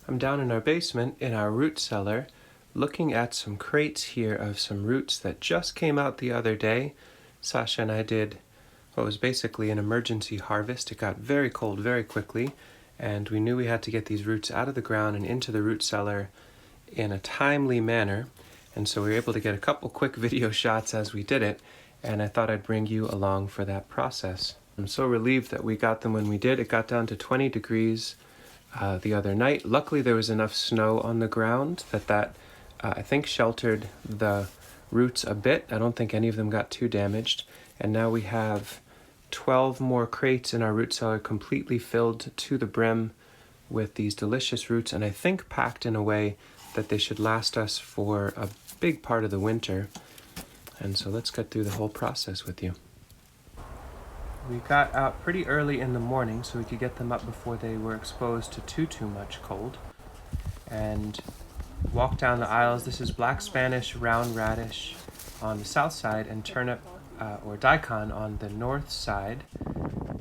I'm down in our basement in our root cellar looking at some crates here of some roots that just came out the other day. Sasha and I did what was basically an emergency harvest. It got very cold very quickly, and we knew we had to get these roots out of the ground and into the root cellar in a timely manner, and so we were able to get a couple quick video shots as we did it, and I thought I'd bring you along for that process. I'm so relieved that we got them when we did. It got down to 20 degrees the other night. Luckily there was enough snow on the ground that I think sheltered the roots a bit. I don't think any of them got too damaged, and now we have 12 more crates in our root cellar completely filled to the brim with these delicious roots, and I think packed in a way that they should last us for a big part of the winter. And so let's get through the whole process with you. We got out pretty early in the morning so we could get them up before they were exposed to too much cold, and walked down the aisles. This is black Spanish round radish on the south side and turnip or daikon on the north side.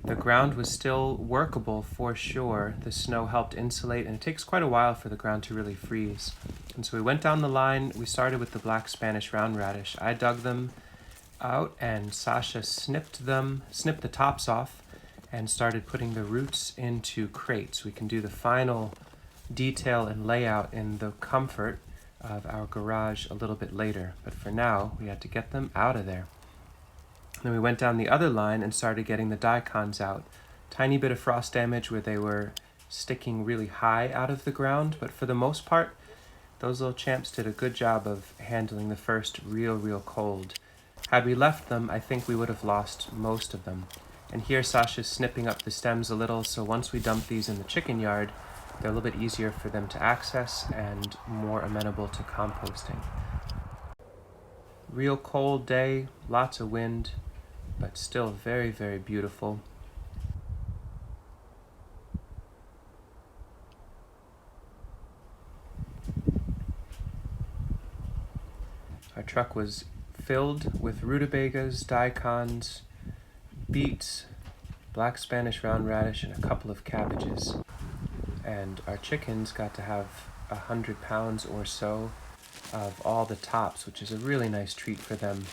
The ground was still workable for sure. The snow helped insulate, and it takes quite a while for the ground to really freeze. And so we went down the line. We started with the black Spanish round radish. I dug them out, and Sasha snipped the tops off, and started putting the roots into crates. We can do the final detail and layout in the comfort of our garage a little bit later, but for now we had to get them out of there. Then we went down the other line and started getting the daikons out. Tiny bit of frost damage where they were sticking really high out of the ground, but for the most part those little champs did a good job of handling the first real cold. Had we left them, I think we would have lost most of them. And here Sasha's snipping up the stems a little, so once we dump these in the chicken yard, they're a little bit easier for them to access and more amenable to composting. Real cold day, lots of wind, but still very beautiful. Our truck was filled with rutabagas, daikons, beets, black Spanish round radish, and a couple of cabbages. And our chickens got to have 100 pounds or so of all the tops, which is a really nice treat for them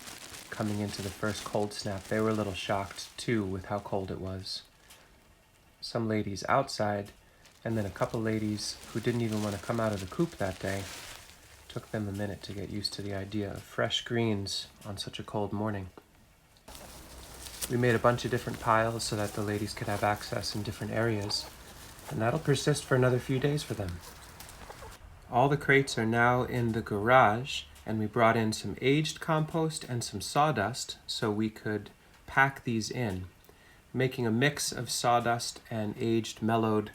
coming into the first cold snap. They were a little shocked too with how cold it was. Some ladies outside, and then a couple ladies who didn't even want to come out of the coop that day. Took them a minute to get used to the idea of fresh greens on such a cold morning. We made a bunch of different piles so that the ladies could have access in different areas, and that'll persist for another few days for them. All the crates are now in the garage, and we brought in some aged compost and some sawdust so we could pack these in, making a mix of sawdust and aged mellowed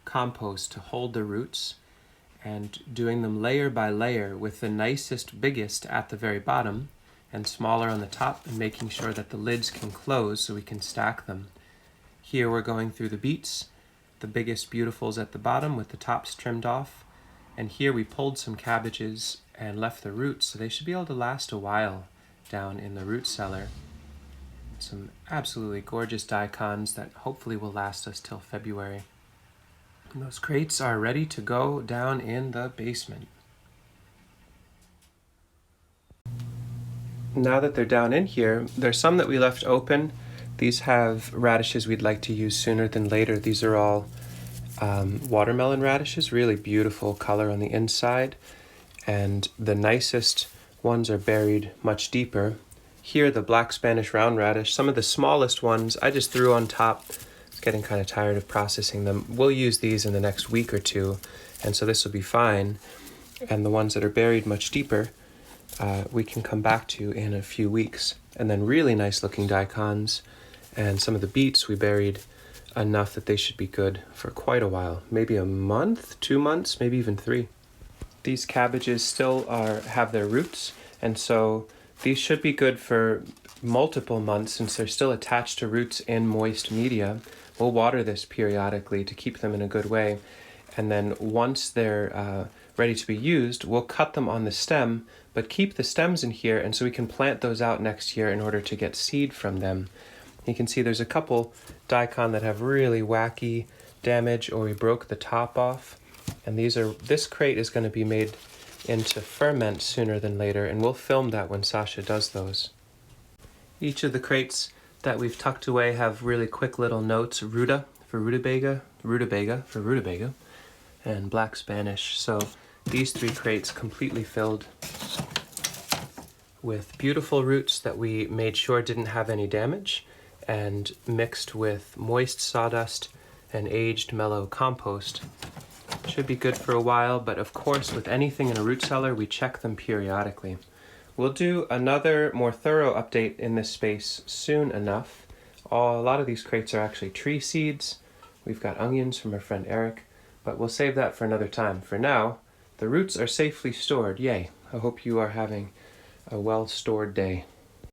compost to hold the roots, and doing them layer by layer with the nicest, biggest at the very bottom and smaller on the top, and making sure that the lids can close so we can stack them. Here we're going through the beets, the biggest beautifuls at the bottom with the tops trimmed off, and here we pulled some cabbages and left the roots, so they should be able to last a while down in the root cellar. Some absolutely gorgeous daikons that hopefully will last us till February. And those crates are ready to go down in the basement. Now that they're down in here, there's some that we left open. These have radishes we'd like to use sooner than later. These are all watermelon radishes, really beautiful color on the inside, and the nicest ones are buried much deeper. Here, the black Spanish round radish, some of the smallest ones I just threw on top. Getting kind of tired of processing them. We'll use these in the next week or two, and so this will be fine. And the ones that are buried much deeper, we can come back to in a few weeks. And then really nice looking daikons, and some of the beets we buried enough that they should be good for quite a while. Maybe a month, 2 months, maybe even 3. These cabbages still have their roots, and so these should be good for multiple months since they're still attached to roots in moist media. We'll water this periodically to keep them in a good way, and then once they're ready to be used, we'll cut them on the stem, but keep the stems in here, and so we can plant those out next year in order to get seed from them. You can see there's a couple daikon that have really wacky damage, or we broke the top off, And this crate is going to be made into ferment sooner than later, and we'll film that when Sasha does those. Each of the crates that we've tucked away have really quick little notes: ruta for rutabaga, rutabaga for rutabaga, and black Spanish. So these 3 crates completely filled with beautiful roots that we made sure didn't have any damage, and mixed with moist sawdust and aged mellow compost. Should be good for a while, but of course with anything in a root cellar we check them periodically. We'll do another more thorough update in this space soon enough. A lot of these crates are actually tree seeds. We've got onions from our friend Eric, but we'll save that for another time. For now, the roots are safely stored. Yay! I hope you are having a well-stored day.